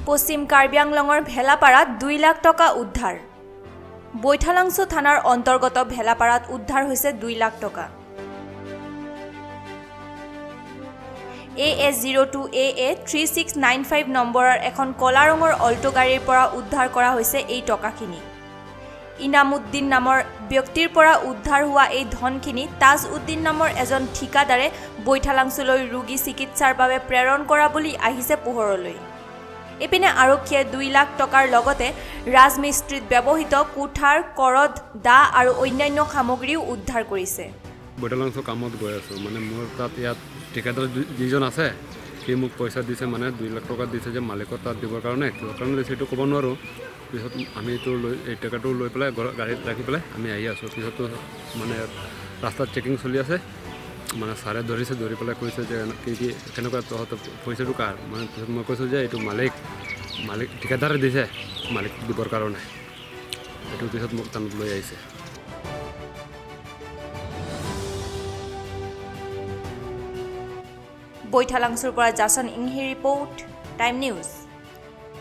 পশ্চিম কাৰ্বি আংলঙৰ ভেলাপাৰাত 2 লাখ টকা উদ্ধাৰ বৈঠালাংছু থানাৰ অন্তৰ্গত ভেলাপাৰাত উদ্ধাৰ হৈছে 2 লাখ টকা AS02AA 3695 নম্বৰৰ এখন কলা ৰঙৰ অল্টো গাড়ীৰ পৰা উদ্ধাৰ কৰা হৈছে এই টকাখিনি ইনামুদ্দিন নামৰ ব্যক্তিৰ পৰা উদ্ধাৰ হোৱা এই ধনখিনি তাজউদ্দিন নামৰ এজন ঠিকাদাৰে বৈঠালাংছুলৈ ৰোগী চিকিৎসাৰ বাবে প্ৰেৰণ কৰা বুলি আহিছে পোহৰলৈ এপিনে আৰক্ষীয়ে 2 লাখ টকাৰ লগতে ৰাজমিস্ত্ৰীত ব্যৱহৃত কুঠাৰ কৰদ দা আৰু অন্যান্য সামগ্ৰীও উদ্ধাৰ কৰিছে বৈঠালাংছু কামত গৈ আছো মানে মোৰ তাত ইয়াত ঠিকাদাৰ যিজন আছে সি মোক পইচা দিছে মানে 2 লাখ টকা দিছে যে মালিকৰ তাত দিবৰ কাৰণে কিয় কাৰণে দিছে সেইটো ক'ব নোৱাৰোঁ পিছত আমি এইটো লৈ এই টকাটো লৈ পেলাই গাড়ীত ৰাখি পেলাই আমি আহি আছোঁ পিছতো মানে ৰাস্তাত চেকিং চলি আছে মানে ছাৰে ধৰি পেলাই কৈছে যে কি কেনেকুৱা তহঁতৰ পইচাটো কাৰ মানে পিছত মই কৈছোঁ যে এইটো মালিক ঠিকাদাৰে দিছে মালিক দিবৰ কাৰণে এইটো পিছত মোক টানত লৈ আহিছে বৈঠালাংছুৰ পৰা জাছন ইংহি ৰিপৰ্ট টাইম নিউজ